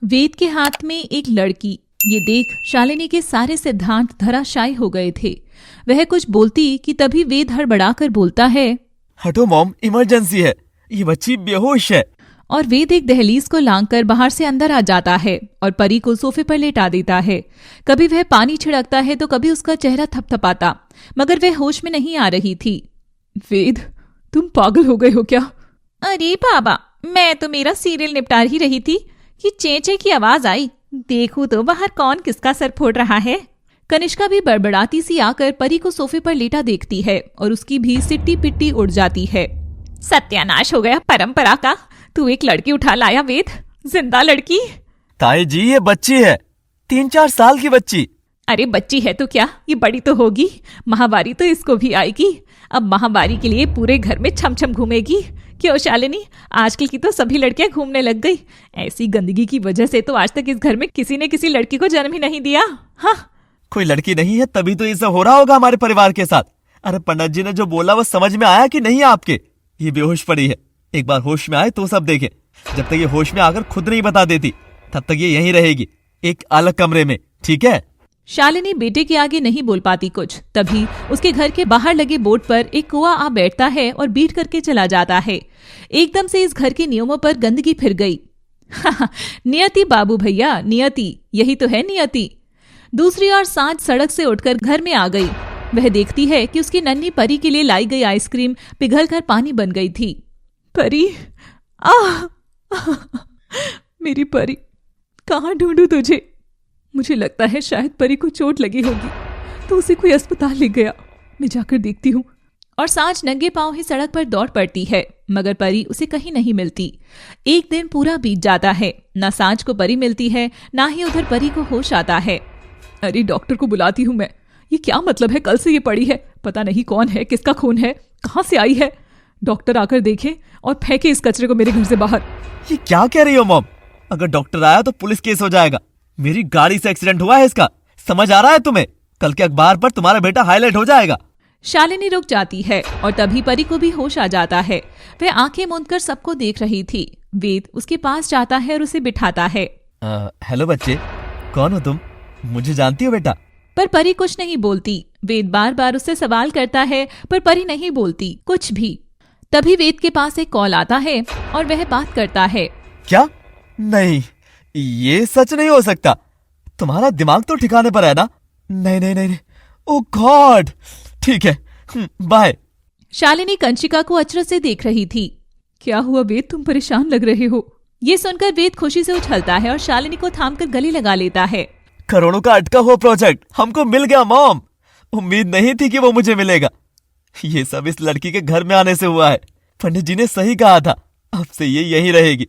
वेद के हाथ में एक लड़की। ये देख शालिनी के सारे सिद्धांत धराशायी हो गए थे। वह कुछ बोलती कि तभी वेद हड़बड़ाकर बोलता है, हटो मॉम, इमरजेंसी है, ये बच्ची बेहोश है। और वेद एक दहलीज को लांघकर बाहर से अंदर आ जाता है और परी को सोफे पर लेटा देता है। कभी वह पानी छिड़कता है तो कभी उसका चेहरा थपथपाता, मगर वह होश में नहीं आ रही थी। वेद, तुम पागल हो गए हो क्या? अरे बाबा, मैं तो मेरा सीरियल निपटा ही रही थी कि चेंचे की आवाज आई। देखूं तो बाहर कौन किसका सर फोड़ रहा है। कनिष्का भी बड़बड़ाती सी आकर परी को सोफे पर लेटा देखती है और उसकी भी सिट्टी पिट्टी उड़ जाती है। सत्यानाश हो गया परंपरा का। तू एक लड़की उठा लाया वेद, जिंदा लड़की। ताई जी, ये बच्ची है, 3-4 साल की बच्ची। अरे बच्ची है तो क्या, ये बड़ी तो होगी। महावारी तो इसको भी आएगी। अब महावारी के लिए पूरे घर में छम छम घूमेगी। क्यों शालिनी, आजकल की तो सभी लड़कियां घूमने लग गई। ऐसी गंदगी की वजह से तो आज तक इस घर में किसी ने किसी लड़की को जन्म ही नहीं दिया। हाँ, कोई लड़की नहीं है तभी तो ये सब हो रहा होगा हमारे परिवार के साथ। अरे पंडित जी ने जो बोला वो समझ में आया कि नहीं आपके? ये बेहोश पड़ी है, एक बार होश में आए तो सब देखे। जब तक ये होश में आकर खुद नहीं बता देती तब तक ये यहीं रहेगी, एक अलग कमरे में, ठीक है? शालिनी बेटे के आगे नहीं बोल पाती कुछ। तभी उसके घर के बाहर लगे बोर्ड पर एक कुआं आ बैठता है और बीट करके चला जाता है। एकदम से इस घर के नियमों पर गंदगी फिर गई। नियति बाबू भैया, नियति, यही तो है नियति। दूसरी ओर सांझ सड़क से उठकर घर में आ गई। वह देखती है कि उसकी नन्ही परी के लिए लाई गई आइसक्रीम पिघलकर पानी बन गई थी। परी, मेरी परी, कहाँ ढूंढूं तुझे? मुझे लगता है शायद परी को चोट लगी होगी तो उसे कोई अस्पताल ले गया। मैं जाकर देखती हूँ। और सांझ नंगे पांव ही सड़क पर दौड़ पड़ती है, मगर परी उसे कहीं नहीं मिलती। एक दिन पूरा बीत जाता है, ना सांझ को परी मिलती है, ना ही उधर परी को होश आता है। अरे डॉक्टर को बुलाती हूँ मैं। ये क्या मतलब है, कल से ये पड़ी है, पता नहीं कौन है, किसका खून है, कहाँ से आई है। डॉक्टर आकर देखे और फेंके इस कचरे को मेरे घर से बाहर। ये क्या कह रही हो मॉम? अगर डॉक्टर आया तो पुलिस केस हो जाएगा। मेरी गाड़ी से एक्सीडेंट हुआ है इसका, समझ आ रहा है तुम्हें? कल के अखबार पर तुम्हारा बेटा हाईलाइट हो जाएगा। शालिनी रुक जाती है और तभी परी को भी होश आ जाता है। वह आंखें मूंदकर सबको देख रही थी। वेद उसके पास जाता है और उसे बिठाता है। हेलो बच्चे, कौन हो तुम? मुझे जानती हो बेटा? पर परी कुछ नहीं बोलती। वेद बार बार उससे सवाल करता है पर परी नहीं बोलती कुछ भी। तभी वेद के पास एक कॉल आता है और वह बात करता है। क्या? नहीं, ये सच नहीं हो सकता। तुम्हारा दिमाग तो ठिकाने पर है ना? नहीं नहीं नहीं, ओह गॉड। ठीक है, बाय। शालिनी कंचिका को अचरज से देख रही थी। क्या हुआ वेद, तुम परेशान लग रहे हो? ये सुनकर वेद खुशी से उछलता है और शालिनी को थामकर गले लगा लेता है। करोड़ों का अटका हुआ प्रोजेक्ट हमको मिल गया मॉम। उम्मीद नहीं थी कि वो मुझे मिलेगा। ये सब इस लड़की के घर में आने से हुआ है। पंडित जी ने सही कहा था, अब से ये यहीं रहेगी।